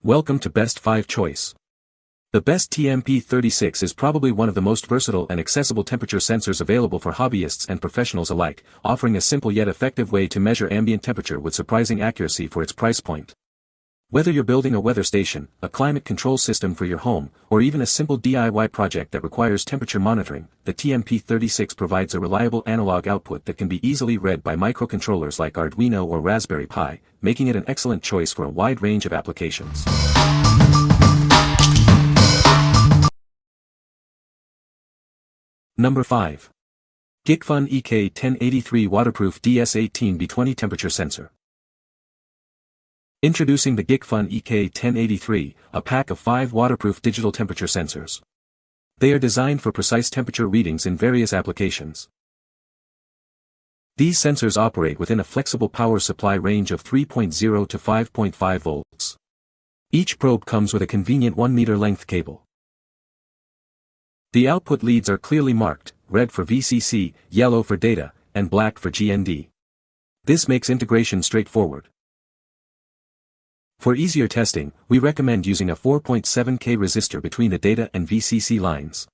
Welcome to Best 5 Choice. The Best TMP36 is probably one of the most versatile and accessible temperature sensors available for hobbyists and professionals alike, offering a simple yet effective way to measure ambient temperature with surprising accuracy for its price point. Whether you're building a weather station, a climate control system for your home, or even a simple DIY project that requires temperature monitoring, the TMP36 provides a reliable analog output that can be easily read by microcontrollers like Arduino or Raspberry Pi, making it an excellent choice for a wide range of applications. Number 5. Gikfun EK1083 Waterproof DS18B20 Temperature Sensor. Introducing the Gikfun EK1083, a pack of 5 waterproof digital temperature sensors. They are designed for precise temperature readings in various applications. These sensors operate within a flexible power supply range of 3.0 to 5.5 volts. Each probe comes with a convenient 1-meter length cable. The output leads are clearly marked, red for VCC, yellow for data, and black for GND. This makes integration straightforward. For easier testing, we recommend using a 4.7K resistor between the data and VCC lines.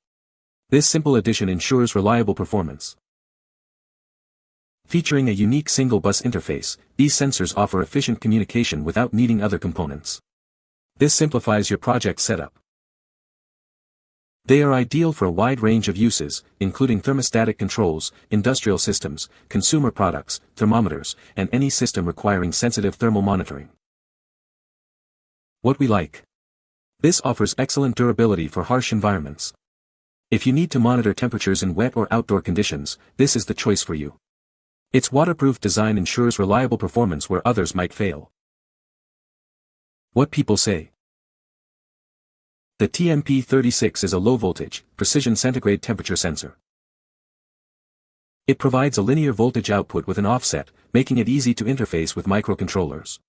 This simple addition ensures reliable performance. Featuring a unique single-bus interface, these sensors offer efficient communication without needing other components. This simplifies your project setup. They are ideal for a wide range of uses, including thermostatic controls, industrial systems, consumer products, thermometers, and any system requiring sensitive thermal monitoring. What we like. This offers excellent durability for harsh environments. If you need to monitor temperatures in wet or outdoor conditions, this is the choice for you. Its waterproof design ensures reliable performance where others might fail. What people say. The TMP36 is a low-voltage, precision centigrade temperature sensor. It provides a linear voltage output with an offset, making it easy to interface with microcontrollers.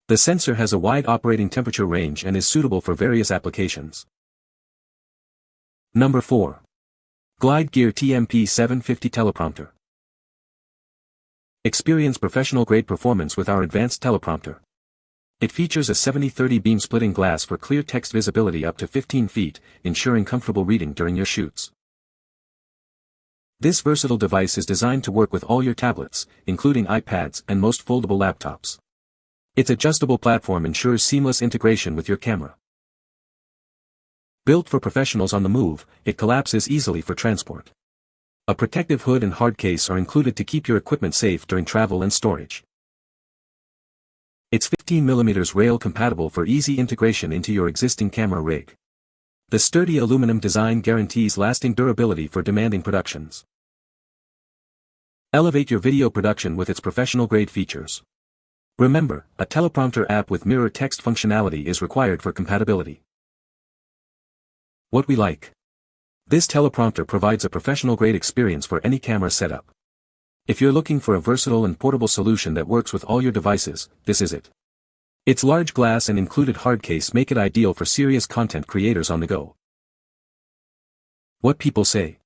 The sensor has a wide operating temperature range and is suitable for various applications. Number 4. Glide Gear TMP750 Teleprompter. Experience professional-grade performance with our advanced teleprompter. It features a 70/30 beam splitting glass for clear text visibility up to 15 feet, ensuring comfortable reading during your shoots. This versatile device is designed to work with all your tablets, including iPads and most foldable laptops. Its adjustable platform ensures seamless integration with your camera. Built for professionals on the move, it collapses easily for transport. A protective hood and hard case are included to keep your equipment safe during travel and storage. It's 15mm rail compatible for easy integration into your existing camera rig. The sturdy aluminum design guarantees lasting durability for demanding productions. Elevate your video production with its professional-grade features. Remember, a teleprompter app with mirror text functionality is required for compatibility. What we like. This teleprompter provides a professional-grade experience for any camera setup. If you're looking for a versatile and portable solution that works with all your devices, this is it. Its large glass and included hard case make it ideal for serious content creators on the go. What people say.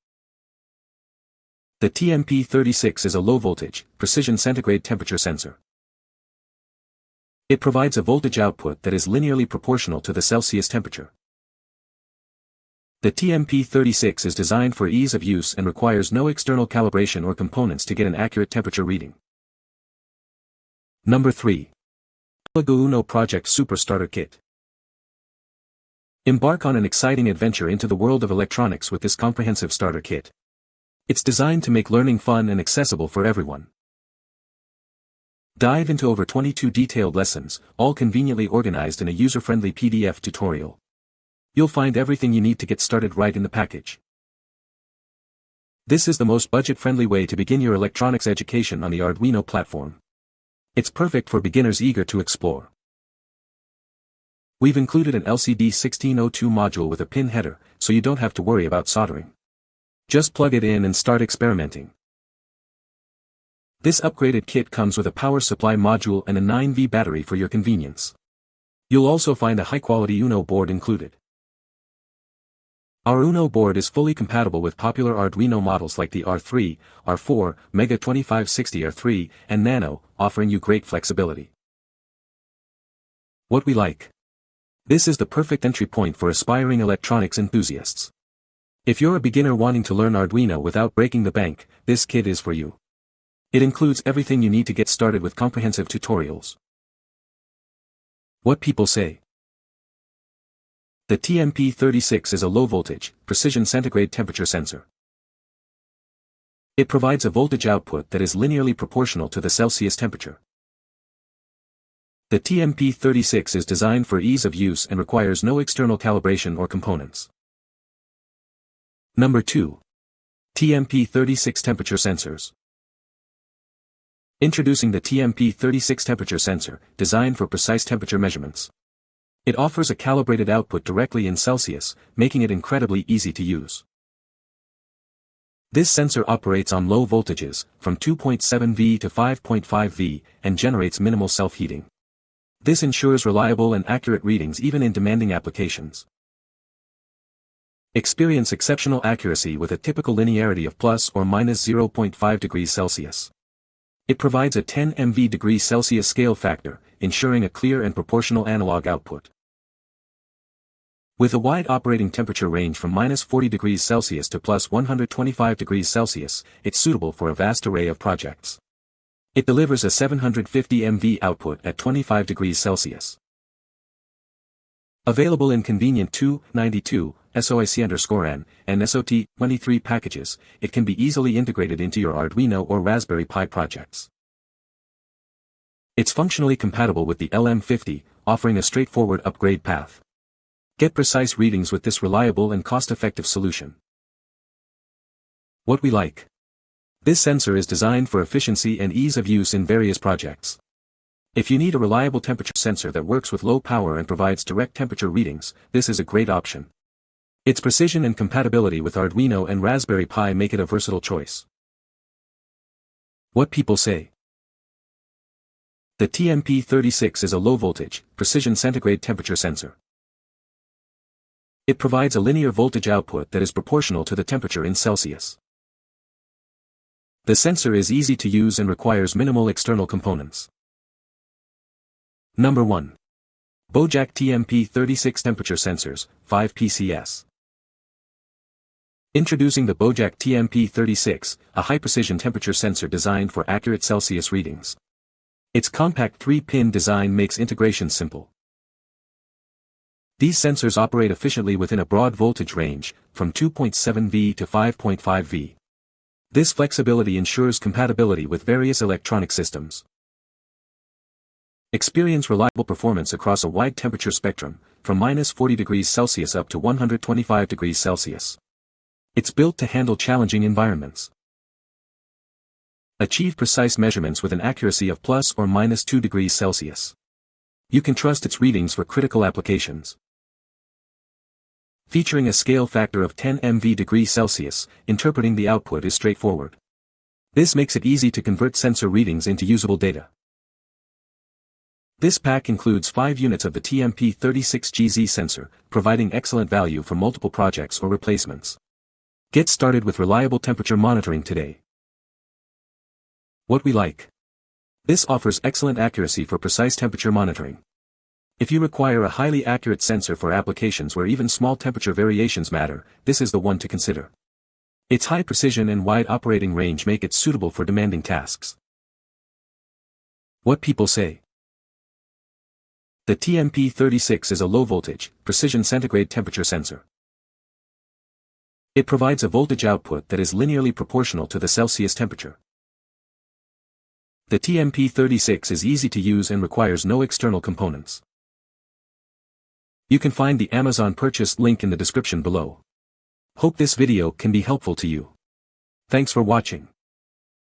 The TMP36 is a low-voltage, precision centigrade temperature sensor. It provides a voltage output that is linearly proportional to the Celsius temperature. The TMP36 is designed for ease of use and requires no external calibration or components to get an accurate temperature reading. Number 3. ELEGOO Uno Project Super Starter Kit. Embark on an exciting adventure into the world of electronics with this comprehensive starter kit. It's designed to make learning fun and accessible for everyone. Dive into over 22 detailed lessons, all conveniently organized in a user-friendly PDF tutorial. You'll find everything you need to get started right in the package. This is the most budget-friendly way to begin your electronics education on the Arduino platform. It's perfect for beginners eager to explore. We've included an LCD 1602 module with a pin header, so you don't have to worry about soldering. Just plug it in and start experimenting. This upgraded kit comes with a power supply module and a 9V battery for your convenience. You'll also find a high-quality Uno board included. Our Uno board is fully compatible with popular Arduino models like the R3, R4, Mega 2560 R3, and Nano, offering you great flexibility. What we like. This is the perfect entry point for aspiring electronics enthusiasts. If you're a beginner wanting to learn Arduino without breaking the bank, this kit is for you. It includes everything you need to get started with comprehensive tutorials. What people say. The TMP36 is a low-voltage, precision centigrade temperature sensor. It provides a voltage output that is linearly proportional to the Celsius temperature. The TMP36 is designed for ease of use and requires no external calibration or components. Number 2. TMP36 temperature sensors. Introducing the TMP36 temperature sensor, designed for precise temperature measurements. It offers a calibrated output directly in Celsius, making it incredibly easy to use. This sensor operates on low voltages, from 2.7 V to 5.5 V, and generates minimal self-heating. This ensures reliable and accurate readings even in demanding applications. Experience exceptional accuracy with a typical linearity of plus or minus 0.5 degrees Celsius. It provides a 10 MV degrees Celsius scale factor, ensuring a clear and proportional analog output. With a wide operating temperature range from minus 40 degrees Celsius to plus 125 degrees Celsius, it's suitable for a vast array of projects. It delivers a 750 MV output at 25 degrees Celsius. Available in convenient 292, SOIC_N, and SOT23 packages, it can be easily integrated into your Arduino or Raspberry Pi projects. It's functionally compatible with the LM50, offering a straightforward upgrade path. Get precise readings with this reliable and cost-effective solution. What we like. This sensor is designed for efficiency and ease of use in various projects. If you need a reliable temperature sensor that works with low power and provides direct temperature readings, this is a great option. Its precision and compatibility with Arduino and Raspberry Pi make it a versatile choice. What people say. The TMP36 is a low-voltage, precision centigrade temperature sensor. It provides a linear voltage output that is proportional to the temperature in Celsius. The sensor is easy to use and requires minimal external components. Number 1. BOJACK TMP36 Temperature Sensors, 5 PCS. Introducing the BOJACK TMP36, a high-precision temperature sensor designed for accurate Celsius readings. Its compact 3-pin design makes integration simple. These sensors operate efficiently within a broad voltage range, from 2.7 V to 5.5 V. This flexibility ensures compatibility with various electronic systems. Experience reliable performance across a wide temperature spectrum, from minus 40 degrees Celsius up to 125 degrees Celsius. It's built to handle challenging environments. Achieve precise measurements with an accuracy of plus or minus 2 degrees Celsius. You can trust its readings for critical applications. Featuring a scale factor of 10 MV degrees Celsius, interpreting the output is straightforward. This makes it easy to convert sensor readings into usable data. This pack includes 5 units of the TMP36GZ sensor, providing excellent value for multiple projects or replacements. Get started with reliable temperature monitoring today. What we like. This offers excellent accuracy for precise temperature monitoring. If you require a highly accurate sensor for applications where even small temperature variations matter, this is the one to consider. Its high precision and wide operating range make it suitable for demanding tasks. What people say. The TMP36 is a low-voltage, precision centigrade temperature sensor. It provides a voltage output that is linearly proportional to the Celsius temperature. The TMP36 is easy to use and requires no external components. You can find the Amazon purchase link in the description below. Hope this video can be helpful to you. Thanks for watching.